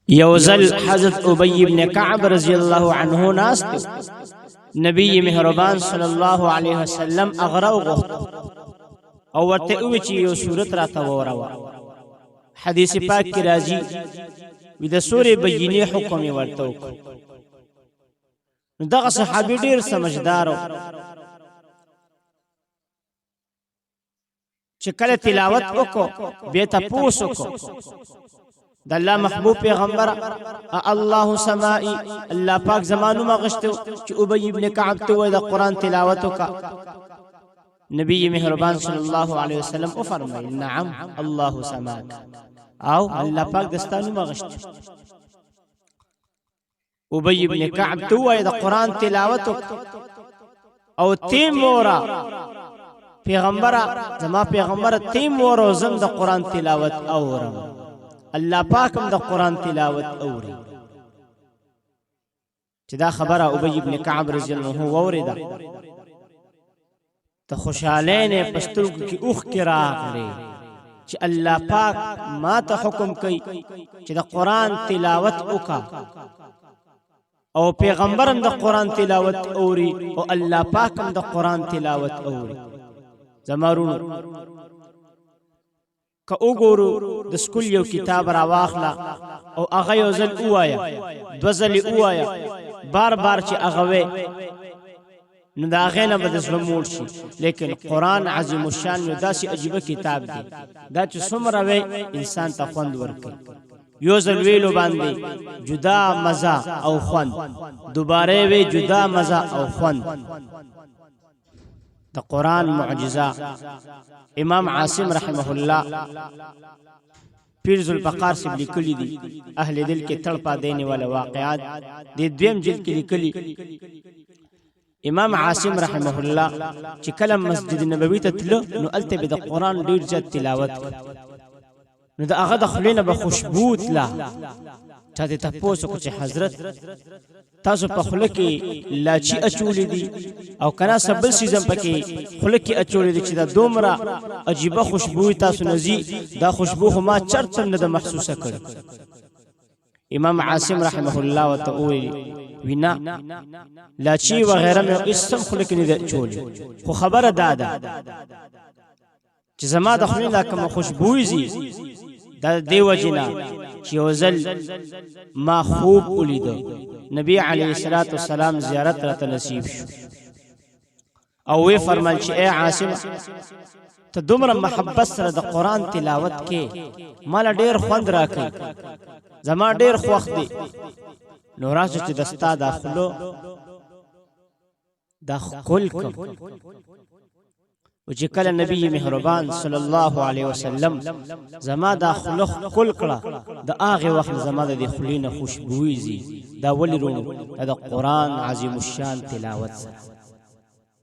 یوزل حضرت ابی بن کعب رضی اللہ عنہ ناست نبی مهربان صلی الله علیه وسلم اغراو غوښت او ورته وی چې یو صورت راته وراوه. حدیث پاک کی راځي وی د سورې بینه حکم ورته وکړ. دغه صحابي ډیر سمجھدار چې کله تلاوت وکړو به تاسو وکړو د الله محبوب پیغمبر الله سمائی الله پاک زمانو ما غشتو چې ابی ابن کعب ته د قران تلاوت وکړه. نبی مهربان صلی الله علیه وسلم او فرمایي نعم الله سماک او الله پاک دستانو ما غشتو. ابی ابن کعب ته د قران تلاوت او تیم ورا پیغمبر زما پیغمبر تیم ورو زم د قران تلاوت اورم. الله پاکم د قران تلاوت اوري. چې دا خبره ابی ابن کعب رضی الله عنه اوریدا ته خوشاله نه پښتو کې اوخ کې راغلي چې الله پاک ما ته حکم کوي چې د قران تلاوت وکا او پیغمبرم د قران تلاوت اوري او الله پاکم د قران تلاوت اوري. زمارونو که وګورو د سکول یو کتاب را واخلا او هغه یو ځل وایا دو ځل وایا بار بار چې هغه وې نو دا هغه نه بد زموږ شي. لیکن قران عظیم الشان یو داسې عجیب کتاب دی دا چې څومره وې انسان ته خوند ورکړي. یو ځل ویلو باندې جدا مزه او خوند دوباره وې جدا مزه او خوند. د قران معجزه امام عاصم رحمه الله پیر ذوالفقار سے لیکلی دی اهل دل کې تڑپا دینے والا واقعات د دویم جلد کې لیکلی. امام عاصم رحمه الله چې کلم مسجد نبوي ته تلو نو الته به د قران ډیر زیات تلاوت نو د هغه د خلینو به خوشبو تلا چاته تاسو کو چې حضرت تاسو په خله کې لاچی اچولې دي او کنا سبل سیزم پکې خله کې اچولې دي چې دا دومره عجیب خوشبو تاسو نزي دا خوشبو ما چرته نه محسوسه کړ. امام عاصم رحمه الله وتعالى وینا لاچی وغیرہ مې اسم خله کې نه اچولې خو خبره داده چې زما د خله کوم خوشبو زی دا دیو جنا چې وزل ما خوب ولیدو نبی علیہ الصلوۃ والسلام زیارت را نصیب شو او وی فرمایل چې اے عاصم ته دومره محبت سره د قران تلاوت کې مال ډیر خوند راکې زما ډیر خوښ دی نو راځه چې دستا داخلو داخل کوم. او چې کله نبی مهربان صلی الله علیه وسلم زما د خلق کل کړه د هغه وخت زما د خلینو خوشبوئی زی دا ولی رونو د قران عظیم الشان تلاوت سره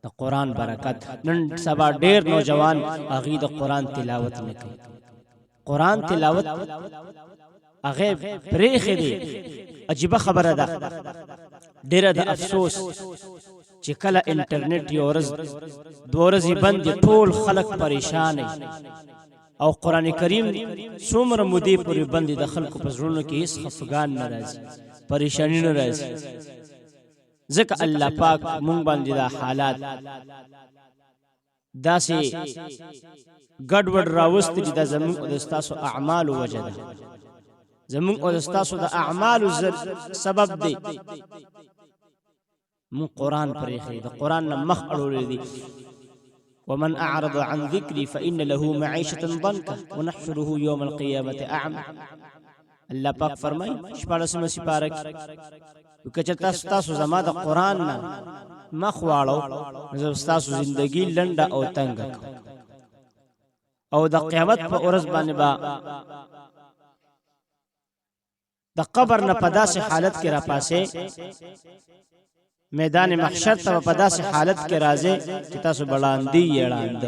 د قران برکت. نن سبا ډیر نوجوان هغه د قران تلاوت نه کوي. قران تلاوت هغه پرېخې دی عجیب خبره ده. ډیر د افسوس چې کله انټرنیټ یو ورځ دوه ورځې بند ټول خلک پریشان او قران کریم څومره مودې پورې بند د خلکو په زړونو کې هیڅ خفګان ناراضي پریشانی ناراضي. ځکه الله پاک مونږ باندې دا حالات داسې ګډوډ راوستي چې د زموږ او د تاسو اعمال وجه ده. زموږ او د تاسو د اعمال سبب دی من قرآن پریخی دا قرآن نمخ اڑولی دی. ومن اعرض عن ذکری فإن له معیشة ضنکا ونحشره یوم القیامت اعم. اللہ پاک فرمائی شپارسم سپارک وکچتا ستاسو زما دا قرآن نا مخواړو نو ستاسو زندگی لنډه او تنګه او د قیامت په ورځ باندې با د قبر نه په داسې حالت کې را پاسې میدان محشر ته په داسې حالت کې راځي چې تاسو بلاندې یړاند.